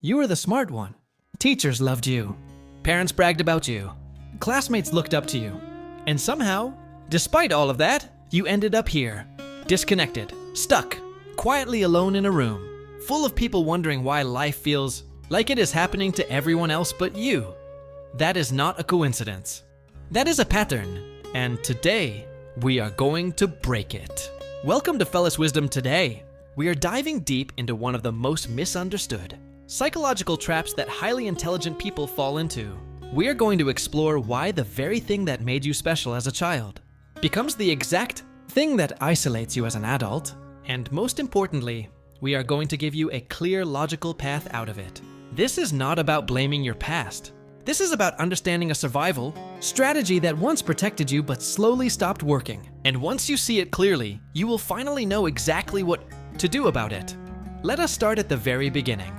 You were the smart one. Teachers loved you. Parents bragged about you. Classmates looked up to you. And somehow, despite all of that, you ended up here, disconnected, stuck, quietly alone in a room, full of people wondering why life feels like it is happening to everyone else but you. That is not a coincidence. That is a pattern, and today, we are going to break it. Welcome to Fellas Wisdom Today. We are diving deep into one of the most misunderstood psychological traps that highly intelligent people fall into. We are going to explore why the very thing that made you special as a child becomes the exact thing that isolates you as an adult. And most importantly, we are going to give you a clear, logical path out of it. This is not about blaming your past. This is about understanding a survival strategy that once protected you but slowly stopped working. And once you see it clearly, you will finally know exactly what to do about it. Let us start at the very beginning.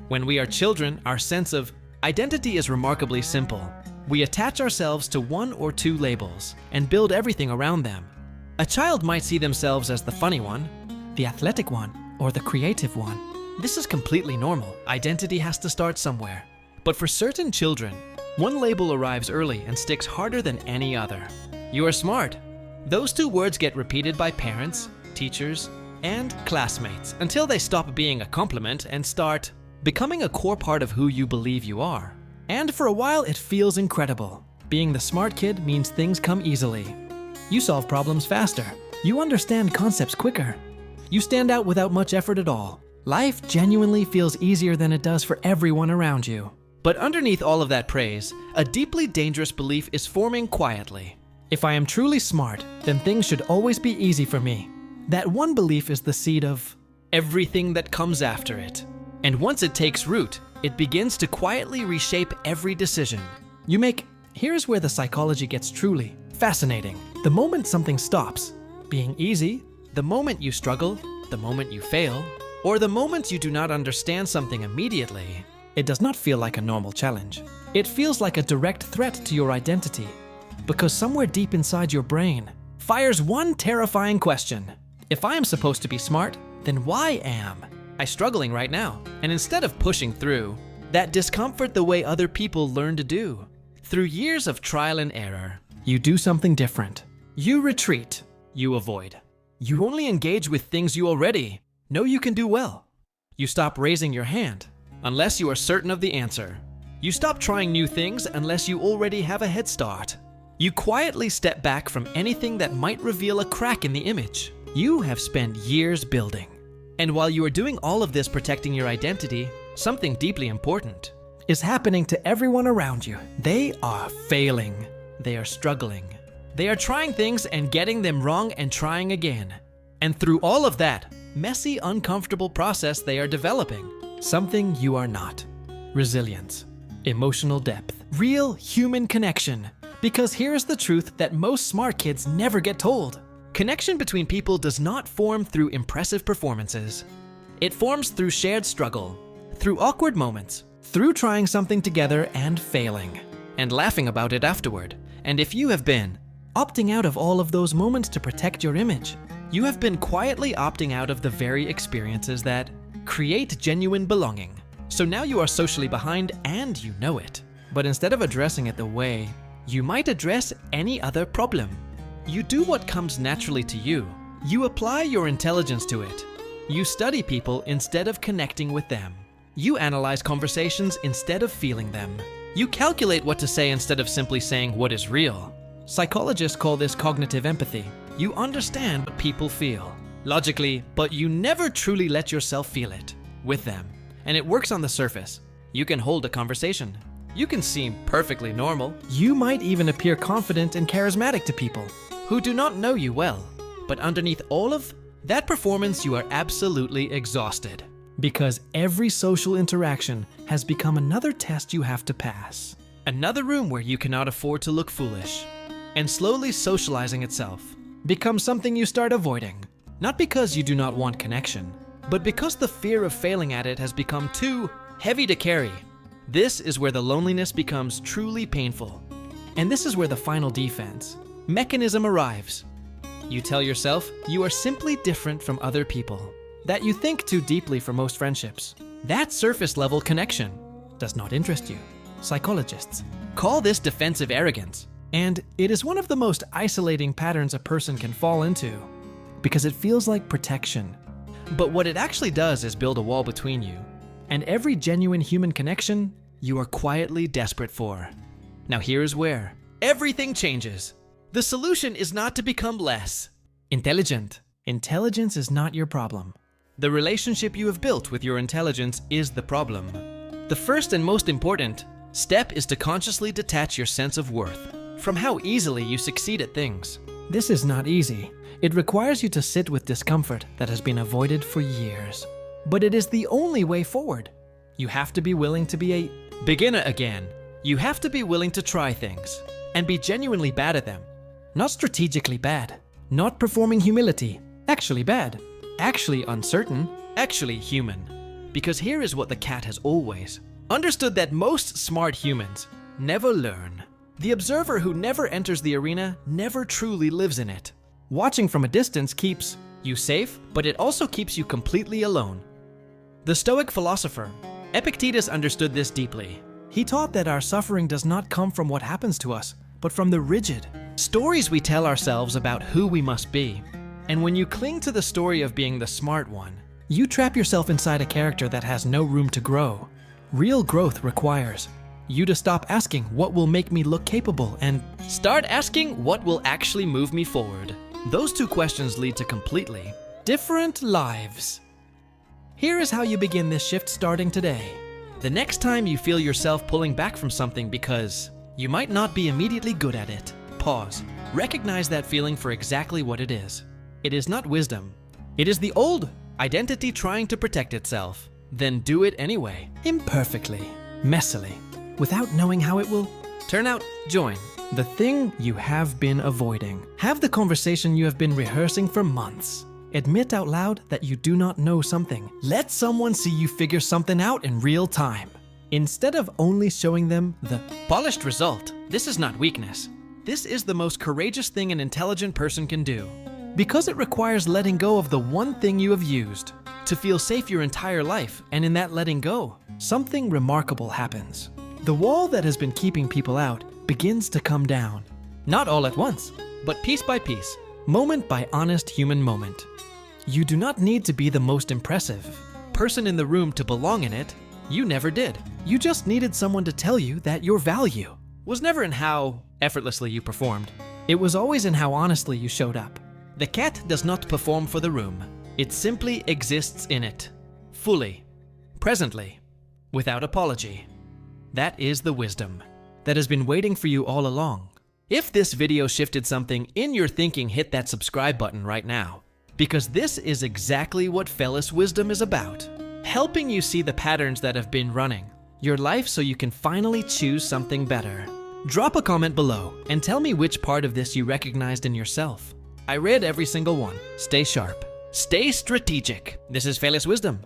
When we are children, our sense of identity is remarkably simple. We attach ourselves to one or two labels and build everything around them. A child might see themselves as the funny one, the athletic one, or the creative one. This is completely normal. Identity has to start somewhere. But for certain children, one label arrives early and sticks harder than any other. You are smart. Those two words get repeated by parents, teachers, and classmates until they stop being a compliment and start becoming a core part of who you believe you are. And for a while, it feels incredible. Being the smart kid means things come easily. You solve problems faster. You understand concepts quicker. You stand out without much effort at all. Life genuinely feels easier than it does for everyone around you. But underneath all of that praise, a deeply dangerous belief is forming quietly. If I am truly smart, then things should always be easy for me. That one belief is the seed of everything that comes after it. And once it takes root, it begins to quietly reshape every decision you make. Here's where the psychology gets truly fascinating. The moment something stops being easy, the moment you struggle, the moment you fail, or the moment you do not understand something immediately, it does not feel like a normal challenge. It feels like a direct threat to your identity, because somewhere deep inside your brain fires one terrifying question. If I am supposed to be smart, then why am I struggling right now? And instead of pushing through that discomfort the way other people learn to do, through years of trial and error, you do something different. You retreat. You avoid. You only engage with things you already know you can do well. You stop raising your hand unless you are certain of the answer. You stop trying new things unless you already have a head start. You quietly step back from anything that might reveal a crack in the image you have spent years building. And while you are doing all of this protecting your identity, something deeply important is happening to everyone around you. They are failing. They are struggling. They are trying things and getting them wrong and trying again. And through all of that messy, uncomfortable process, they are developing something you are not. Resilience, emotional depth, real human connection. Because here's the truth that most smart kids never get told. Connection between people does not form through impressive performances. It forms through shared struggle, through awkward moments, through trying something together and failing, and laughing about it afterward. And if you have been opting out of all of those moments to protect your image, you have been quietly opting out of the very experiences that create genuine belonging. So now you are socially behind and you know it. But instead of addressing it the way you might address any other problem, you do what comes naturally to you. You apply your intelligence to it. You study people instead of connecting with them. You analyze conversations instead of feeling them. You calculate what to say instead of simply saying what is real. Psychologists call this cognitive empathy. You understand what people feel logically, but you never truly let yourself feel it with them. And it works on the surface. You can hold a conversation. You can seem perfectly normal. You might even appear confident and charismatic to people who do not know you well. But underneath all of that performance, you are absolutely exhausted. Because every social interaction has become another test you have to pass. Another room where you cannot afford to look foolish. And slowly socializing itself becomes something you start avoiding. Not because you do not want connection, but because the fear of failing at it has become too heavy to carry. This is where the loneliness becomes truly painful. And this is where the final defense mechanism arrives. You tell yourself you are simply different from other people, that you think too deeply for most friendships, That surface level connection does not interest you. Psychologists call this defensive arrogance, and it is one of the most isolating patterns a person can fall into because it feels like protection. But what it actually does is build a wall between you and every genuine human connection you are quietly desperate for. Now here's where everything changes. The solution is not to become less intelligent. Intelligence is not your problem. The relationship you have built with your intelligence is the problem. The first and most important step is to consciously detach your sense of worth from how easily you succeed at things. This is not easy. It requires you to sit with discomfort that has been avoided for years. But it is the only way forward. You have to be willing to be a beginner again. You have to be willing to try things and be genuinely bad at them. Not strategically bad. Not performing humility. Actually bad. Actually uncertain. Actually human. Because here is what the cat has always understood, that most smart humans never learn. The observer who never enters the arena never truly lives in it. Watching from a distance keeps you safe, but it also keeps you completely alone. The Stoic philosopher Epictetus understood this deeply. He taught that our suffering does not come from what happens to us, but from the rigid stories we tell ourselves about who we must be. And when you cling to the story of being the smart one, you trap yourself inside a character that has no room to grow. Real growth requires you to stop asking what will make me look capable and start asking what will actually move me forward. Those two questions lead to completely different lives. Here is how you begin this shift starting today. The next time you feel yourself pulling back from something because you might not be immediately good at it, pause. Recognize that feeling for exactly what it is. It is not wisdom. It is the old identity trying to protect itself. Then do it anyway. Imperfectly, messily, without knowing how it will turn out. Join the thing you have been avoiding. Have the conversation you have been rehearsing for months. Admit out loud that you do not know something. Let someone see you figure something out in real time. Instead of only showing them the polished result. This is not weakness. This is the most courageous thing an intelligent person can do. Because it requires letting go of the one thing you have used to feel safe your entire life, and in that letting go, something remarkable happens. The wall that has been keeping people out begins to come down. Not all at once, but piece by piece, moment by honest human moment. You do not need to be the most impressive person in the room to belong in it. You never did. You just needed someone to tell you that your value was never in how effortlessly you performed. It was always in how honestly you showed up. The cat does not perform for the room. It simply exists in it, fully, presently, without apology. That is the wisdom that has been waiting for you all along. If this video shifted something in your thinking, hit that subscribe button right now, because this is exactly what Fellas Wisdom is about. Helping you see the patterns that have been running your life so you can finally choose something better. Drop a comment below and tell me which part of this you recognized in yourself. I read every single one. Stay sharp. Stay strategic. This is Fellas Wisdom.